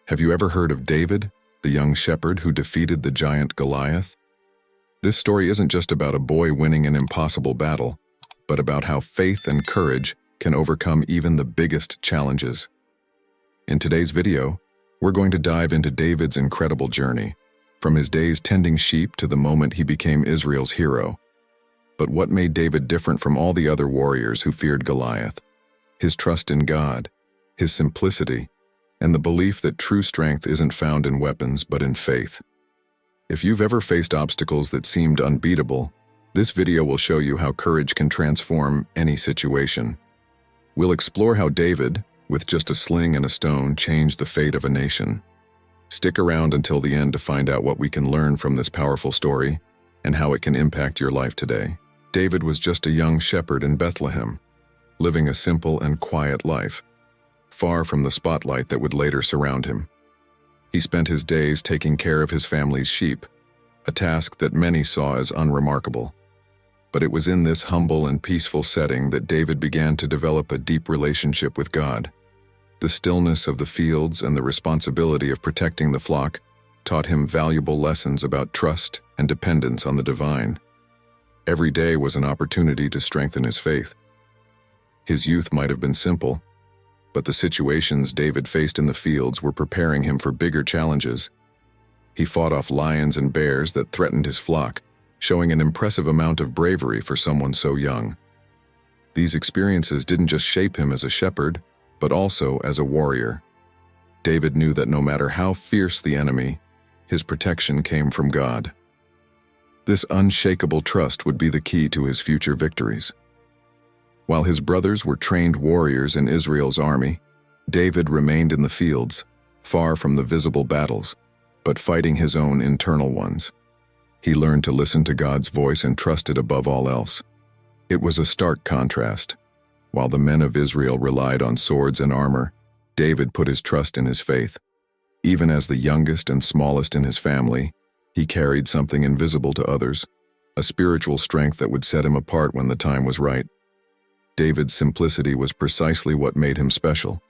Have you ever heard of David, the young shepherd who defeated the giant Goliath? This story isn't just about a boy winning an impossible battle, but about how faith and courage can overcome even the biggest challenges. In today's video, we're going to dive into David's incredible journey, from his days tending sheep to the moment he became Israel's hero. But what made David different from all the other warriors who feared Goliath? His trust in God, his simplicity, and the belief that true strength isn't found in weapons but in faith. If you've ever faced obstacles that seemed unbeatable, this video will show you how courage can transform any situation. We'll explore how David, with just a sling and a stone, changed the fate of a nation. Stick around until the end to find out what we can learn from this powerful story and how it can impact your life today. David was just a young shepherd in Bethlehem, living a simple and quiet life, far from the spotlight that would later surround him. He spent his days taking care of his family's sheep, a task that many saw as unremarkable. But it was in this humble and peaceful setting that David began to develop a deep relationship with God. The stillness of the fields and the responsibility of protecting the flock taught him valuable lessons about trust and dependence on the divine. Every day was an opportunity to strengthen his faith. His youth might have been simple, but the situations David faced in the fields were preparing him for bigger challenges. He fought off lions and bears that threatened his flock, showing an impressive amount of bravery for someone so young. These experiences didn't just shape him as a shepherd, but also as a warrior. David knew that no matter how fierce the enemy, his protection came from God. This unshakable trust would be the key to his future victories. While his brothers were trained warriors in Israel's army, David remained in the fields, far from the visible battles, but fighting his own internal ones. He learned to listen to God's voice and trust it above all else. It was a stark contrast. While the men of Israel relied on swords and armor, David put his trust in his faith. Even as the youngest and smallest in his family, he carried something invisible to others, a spiritual strength that would set him apart when the time was right. David's simplicity was precisely what made him special.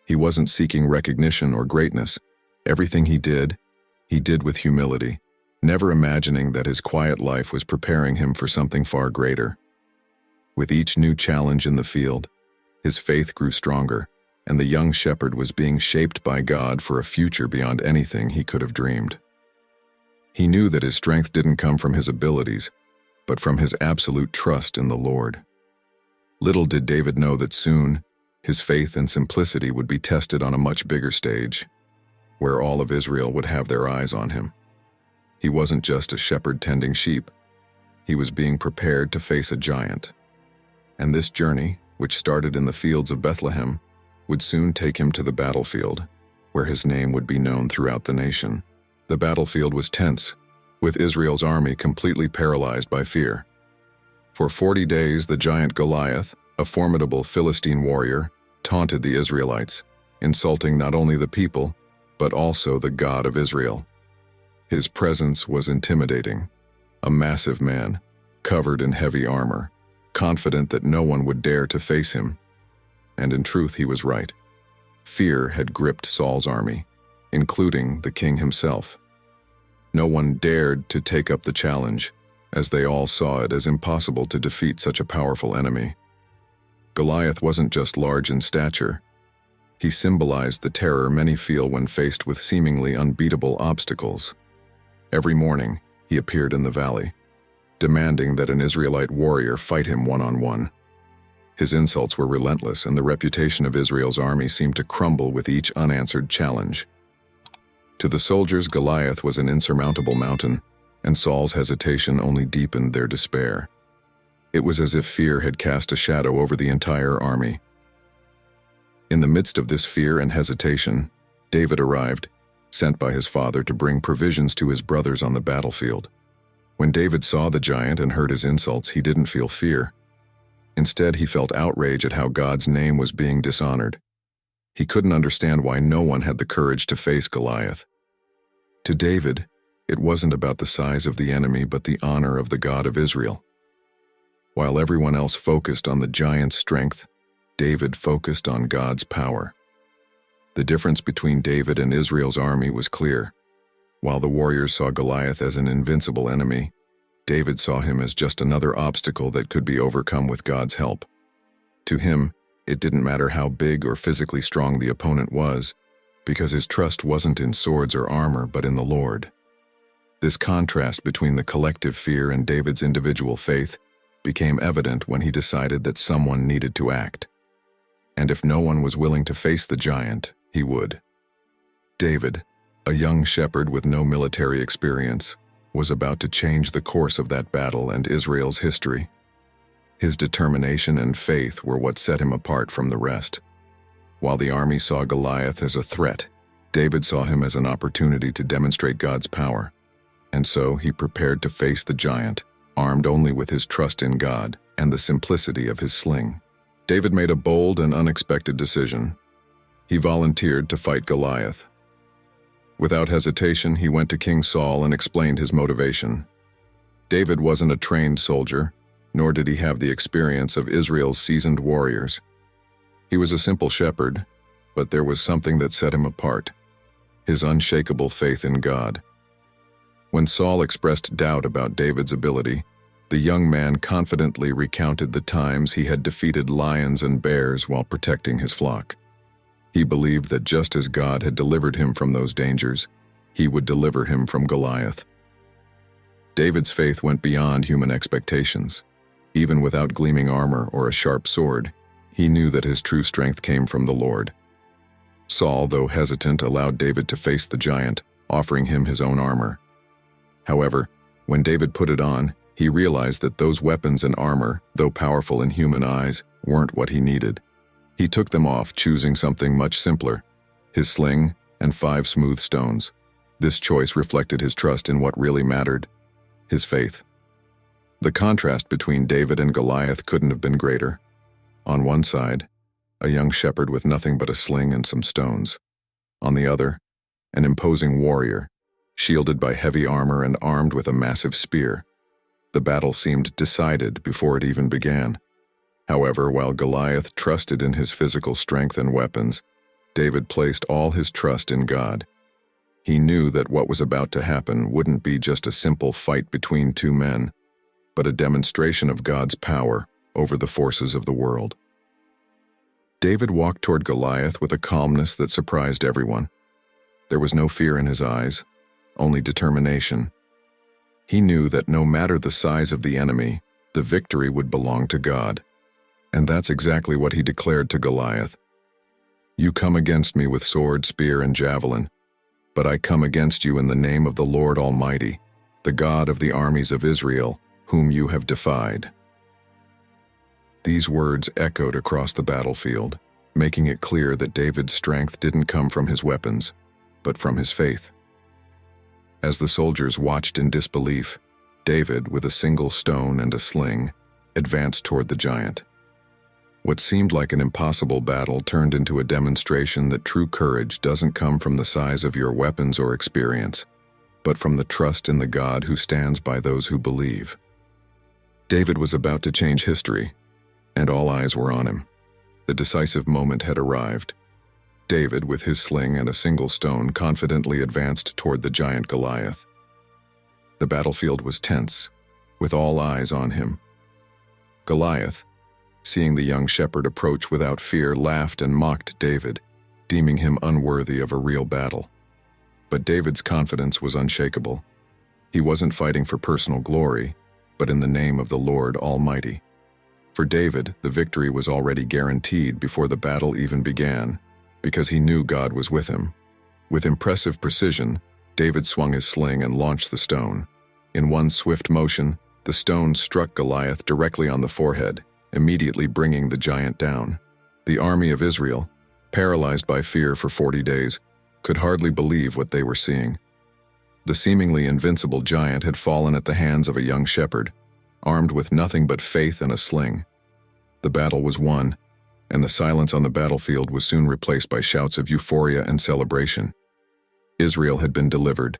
He wasn't seeking recognition or greatness. Everything he did with humility, never imagining that his quiet life was preparing him for something far greater. With each new challenge in the field, his faith grew stronger, and the young shepherd was being shaped by God for a future beyond anything he could have dreamed. He knew that his strength didn't come from his abilities, but from his absolute trust in the Lord. Little did David know that soon, his faith and simplicity would be tested on a much bigger stage, where all of Israel would have their eyes on him. He wasn't just a shepherd tending sheep. He was being prepared to face a giant. And this journey, which started in the fields of Bethlehem, would soon take him to the battlefield, where his name would be known throughout the nation. The battlefield was tense, with Israel's army completely paralyzed by fear. For 40 days, the giant Goliath, a formidable Philistine warrior, taunted the Israelites, insulting not only the people, but also the God of Israel. His presence was intimidating. A massive man, covered in heavy armor, confident that no one would dare to face him. And in truth, he was right. Fear had gripped Saul's army, including the king himself. No one dared to take up the challenge, as they all saw it as impossible to defeat such a powerful enemy. Goliath wasn't just large in stature. He symbolized the terror many feel when faced with seemingly unbeatable obstacles. Every morning, he appeared in the valley, demanding that an Israelite warrior fight him one-on-one. His insults were relentless, and the reputation of Israel's army seemed to crumble with each unanswered challenge. To the soldiers, Goliath was an insurmountable mountain, and Saul's hesitation only deepened their despair. It was as if fear had cast a shadow over the entire army. In the midst of this fear and hesitation, David arrived, sent by his father to bring provisions to his brothers on the battlefield. When David saw the giant and heard his insults, he didn't feel fear. Instead, he felt outrage at how God's name was being dishonored. He couldn't understand why no one had the courage to face Goliath. To David, it wasn't about the size of the enemy, but the honor of the God of Israel. While everyone else focused on the giant's strength, David focused on God's power. The difference between David and Israel's army was clear. While the warriors saw Goliath as an invincible enemy, David saw him as just another obstacle that could be overcome with God's help. To him, it didn't matter how big or physically strong the opponent was, because his trust wasn't in swords or armor but in the Lord. This contrast between the collective fear and David's individual faith became evident when he decided that someone needed to act. And if no one was willing to face the giant, he would. David, a young shepherd with no military experience, was about to change the course of that battle and Israel's history. His determination and faith were what set him apart from the rest. While the army saw Goliath as a threat, David saw him as an opportunity to demonstrate God's power. And so he prepared to face the giant, armed only with his trust in God and the simplicity of his sling. David made a bold and unexpected decision. He volunteered to fight Goliath. Without hesitation, he went to King Saul and explained his motivation. David wasn't a trained soldier, nor did he have the experience of Israel's seasoned warriors. He was a simple shepherd, but there was something that set him apart: his unshakable faith in God. When Saul expressed doubt about David's ability, the young man confidently recounted the times he had defeated lions and bears while protecting his flock. He believed that just as God had delivered him from those dangers, he would deliver him from Goliath. David's faith went beyond human expectations. Even without gleaming armor or a sharp sword, he knew that his true strength came from the Lord. Saul, though hesitant, allowed David to face the giant, offering him his own armor. However, when David put it on, he realized that those weapons and armor, though powerful in human eyes, weren't what he needed. He took them off, choosing something much simpler: his sling and 5 smooth stones. This choice reflected his trust in what really mattered: his faith. The contrast between David and Goliath couldn't have been greater. On one side, a young shepherd with nothing but a sling and some stones. On the other, an imposing warrior, shielded by heavy armor and armed with a massive spear. The battle seemed decided before it even began. However, while Goliath trusted in his physical strength and weapons, David placed all his trust in God. He knew that what was about to happen wouldn't be just a simple fight between 2 men, but a demonstration of God's power over the forces of the world. David walked toward Goliath with a calmness that surprised everyone. There was no fear in his eyes, only determination. He knew that no matter the size of the enemy, the victory would belong to God. And that's exactly what he declared to Goliath. "You come against me with sword, spear, and javelin, but I come against you in the name of the Lord Almighty, the God of the armies of Israel, whom you have defied." These words echoed across the battlefield, making it clear that David's strength didn't come from his weapons, but from his faith. As the soldiers watched in disbelief, David, with a single stone and a sling, advanced toward the giant. What seemed like an impossible battle turned into a demonstration that true courage doesn't come from the size of your weapons or experience, but from the trust in the God who stands by those who believe. David was about to change history, and all eyes were on him. The decisive moment had arrived. David, with his sling and a single stone, confidently advanced toward the giant Goliath. The battlefield was tense, with all eyes on him. Goliath, seeing the young shepherd approach without fear, laughed and mocked David, deeming him unworthy of a real battle. But David's confidence was unshakable. He wasn't fighting for personal glory, but in the name of the Lord Almighty. For David, the victory was already guaranteed before the battle even began, because he knew God was with him. With impressive precision, David swung his sling and launched the stone. In one swift motion, the stone struck Goliath directly on the forehead, immediately bringing the giant down. The army of Israel, paralyzed by fear for 40 days, could hardly believe what they were seeing. The seemingly invincible giant had fallen at the hands of a young shepherd, armed with nothing but faith and a sling. The battle was won, and the silence on the battlefield was soon replaced by shouts of euphoria and celebration. Israel had been delivered,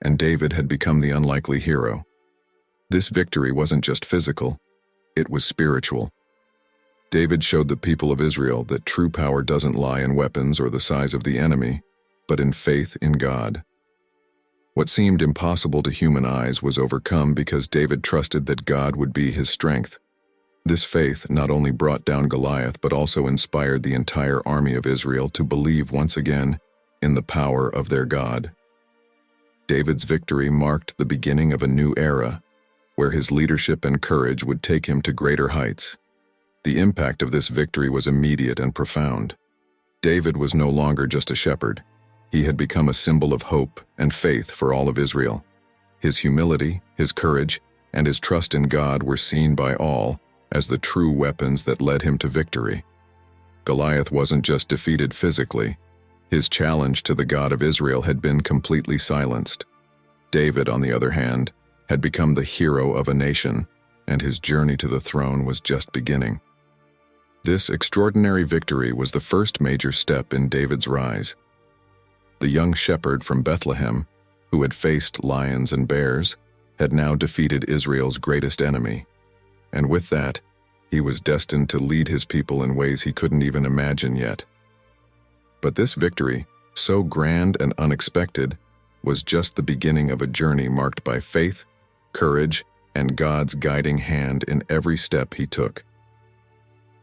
and David had become the unlikely hero. This victory wasn't just physical, it was spiritual. David showed the people of Israel that true power doesn't lie in weapons or the size of the enemy, but in faith in God. What seemed impossible to human eyes was overcome because David trusted that God would be his strength. This faith not only brought down Goliath but also inspired the entire army of Israel to believe once again in the power of their God. David's victory marked the beginning of a new era, where his leadership and courage would take him to greater heights. The impact of this victory was immediate and profound. David was no longer just a shepherd. He had become a symbol of hope and faith for all of Israel. His humility, his courage, and his trust in God were seen by all as the true weapons that led him to victory. Goliath wasn't just defeated physically. His challenge to the God of Israel had been completely silenced. David, on the other hand, had become the hero of a nation, and his journey to the throne was just beginning. This extraordinary victory was the first major step in David's rise. The young shepherd from Bethlehem, who had faced lions and bears, had now defeated Israel's greatest enemy. And with that, he was destined to lead his people in ways he couldn't even imagine yet. But this victory, so grand and unexpected, was just the beginning of a journey marked by faith, courage, and God's guiding hand in every step he took.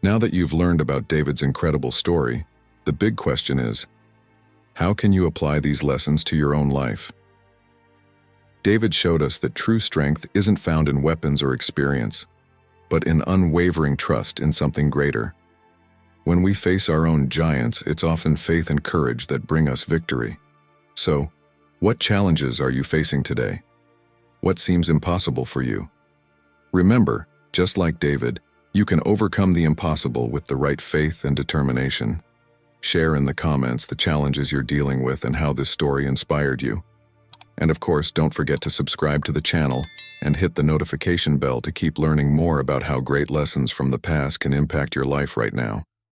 Now that you've learned about David's incredible story, the big question is, how can you apply these lessons to your own life? David showed us that true strength isn't found in weapons or experience, but in unwavering trust in something greater. When we face our own giants, it's often faith and courage that bring us victory. So, what challenges are you facing today? What seems impossible for you? Remember, just like David, you can overcome the impossible with the right faith and determination. Share in the comments the challenges you're dealing with and how this story inspired you. And of course, don't forget to subscribe to the channel and hit the notification bell to keep learning more about how great lessons from the past can impact your life right now.